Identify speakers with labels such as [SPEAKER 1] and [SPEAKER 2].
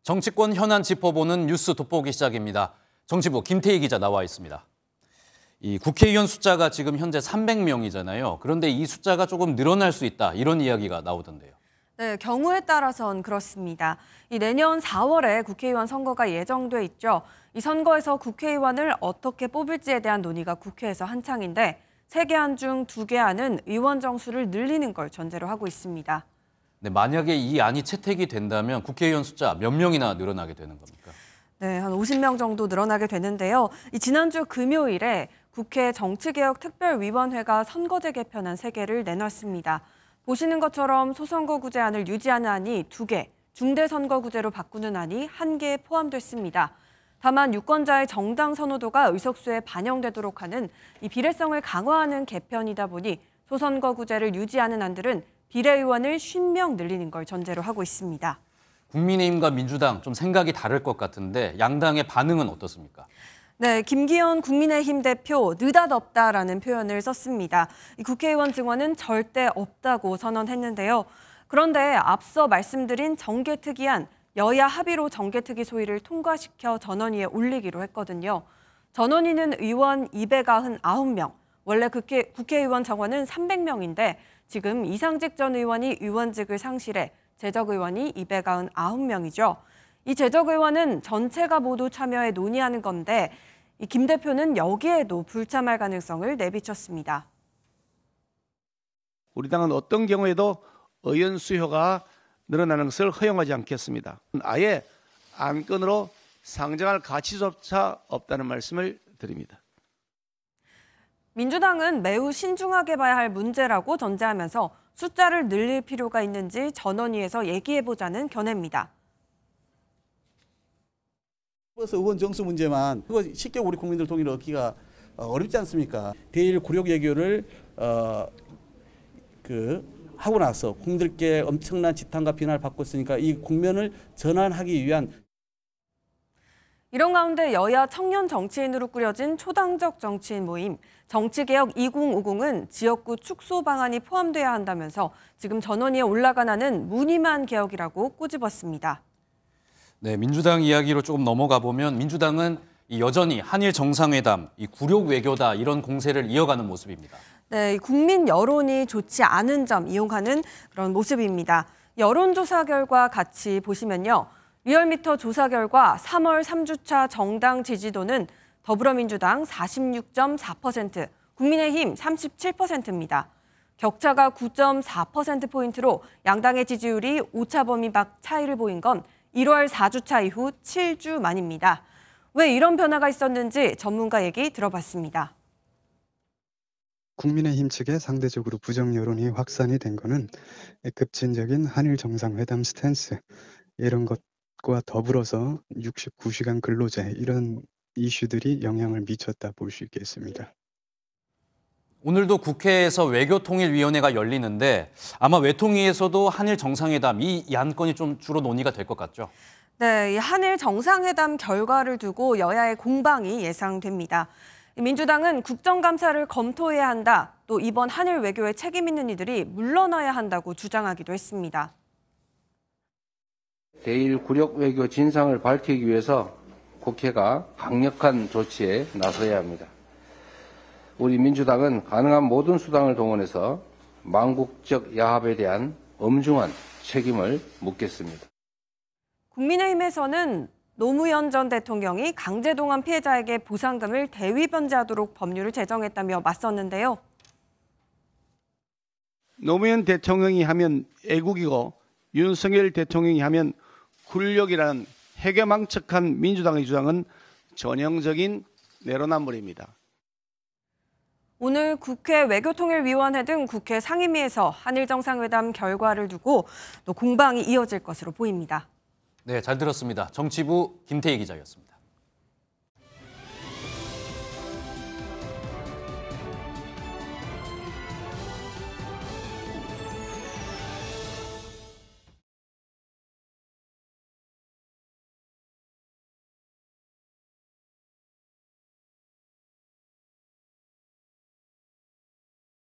[SPEAKER 1] 정치권 현안 짚어보는 뉴스 돋보기 시작입니다. 정치부 김태희 기자 나와 있습니다. 이 국회의원 숫자가 지금 현재 300명이잖아요. 그런데 이 숫자가 조금 늘어날 수 있다, 이런 이야기가 나오던데요.
[SPEAKER 2] 네, 경우에 따라선 그렇습니다. 내년 4월에 국회의원 선거가 예정돼 있죠. 이 선거에서 국회의원을 어떻게 뽑을지에 대한 논의가 국회에서 한창인데 3개안 중 2개안은 의원 정수를 늘리는 걸 전제로 하고 있습니다.
[SPEAKER 1] 네, 만약에 이 안이 채택이 된다면 국회의원 숫자 몇 명이나 늘어나게 되는 겁니까?
[SPEAKER 2] 네, 한 50명 정도 늘어나게 되는데요. 지난주 금요일에 국회 정치개혁특별위원회가 선거제 개편안 3개를 내놨습니다. 보시는 것처럼 소선거구제안을 유지하는 안이 2개, 중대선거구제로 바꾸는 안이 1개에 포함됐습니다. 다만 유권자의 정당 선호도가 의석수에 반영되도록 하는 이 비례성을 강화하는 개편이다 보니 소선거구제를 유지하는 안들은 비례의원을 50명 늘리는 걸 전제로 하고 있습니다.
[SPEAKER 1] 국민의힘과 민주당 좀 생각이 다를 것 같은데 양당의 반응은 어떻습니까?
[SPEAKER 2] 네, 김기현 국민의힘 대표 느닷없다라는 표현을 썼습니다. 이 국회의원 증원은 절대 없다고 선언했는데요. 그런데 앞서 말씀드린 정개특위안, 여야 합의로 정개특위 소위를 통과시켜 전원위에 올리기로 했거든요. 전원위는 의원 299명, 원래 국회의원 정원은 300명인데 지금 이상직 전 의원이 의원직을 상실해 재적 의원이 299명이죠. 이 재적 의원은 전체가 모두 참여해 논의하는 건데 이 김 대표는 여기에도 불참할 가능성을 내비쳤습니다.
[SPEAKER 3] 우리 당은 어떤 경우에도 의원 수요가 늘어나는 것을 허용하지 않겠습니다. 아예 안건으로 상정할 가치조차 없다는 말씀을 드립니다.
[SPEAKER 2] 민주당은 매우 신중하게 봐야 할 문제라고 전제하면서 숫자를 늘릴 필요가 있는지 전원위에서 얘기해보자는 견해입니다.
[SPEAKER 4] 그래서 의원 정수 문제만 그거 쉽게 우리 국민들 동의를 얻기가 어렵지 않습니까? 대일 굴욕 외교를 하고 나서 국민들께 엄청난 지탄과 비난을 받고 있으니까 이 국면을 전환하기 위한
[SPEAKER 2] 이런 가운데 여야 청년 정치인으로 꾸려진 초당적 정치인 모임 정치개혁 2050은 지역구 축소 방안이 포함돼야 한다면서 지금 전원위에 올라간 안은 무늬만 개혁이라고 꼬집었습니다.
[SPEAKER 1] 네, 민주당 이야기로 조금 넘어가 보면 민주당은 여전히 한일 정상회담, 굴욕 외교다 이런 공세를 이어가는 모습입니다. 네,
[SPEAKER 2] 국민 여론이 좋지 않은 점 이용하는 그런 모습입니다. 여론조사 결과 같이 보시면요. 리얼미터 조사 결과 3월 3주차 정당 지지도는 더불어민주당 46.4%, 국민의힘 37%입니다. 격차가 9.4%포인트로 양당의 지지율이 오차 범위 밖 차이를 보인 건 1월 4주차 이후 7주 만입니다. 왜 이런 변화가 있었는지 전문가 얘기 들어봤습니다.
[SPEAKER 5] 국민의힘 측에 상대적으로 부정 여론이 확산이 된 거는 급진적인 한일 정상회담 스탠스 이런 것과 더불어서 69시간 근로제 이런 이슈들이 영향을 미쳤다 볼 수 있겠습니다.
[SPEAKER 1] 오늘도 국회에서 외교통일위원회가 열리는데 아마 외통위에서도 한일 정상회담 이 안건이 좀 주로 논의가 될 것 같죠?
[SPEAKER 2] 네, 이 한일 정상회담 결과를 두고 여야의 공방이 예상됩니다. 민주당은 국정감사를 검토해야 한다. 또 이번 한일 외교에 책임 있는 이들이 물러나야 한다고 주장하기도 했습니다.
[SPEAKER 6] 대일 굴욕 외교 진상을 밝히기 위해서 국회가 강력한 조치에 나서야 합니다. 우리 민주당은 가능한 모든 수단을 동원해서 망국적 야합에 대한 엄중한 책임을 묻겠습니다.
[SPEAKER 2] 국민의힘에서는 노무현 전 대통령이 강제동원 피해자에게 보상금을 대위 변제하도록 법률을 제정했다며 맞섰는데요.
[SPEAKER 3] 노무현 대통령이 하면 애국이고 윤석열 대통령이 하면 굴욕이라는 해괴망측한 민주당의 주장은 전형적인 내로남불입니다.
[SPEAKER 2] 오늘 국회 외교통일위원회 등 국회 상임위에서 한일 정상회담 결과를 두고 또 공방이 이어질 것으로 보입니다.
[SPEAKER 1] 네, 잘 들었습니다. 정치부 김태희 기자였습니다.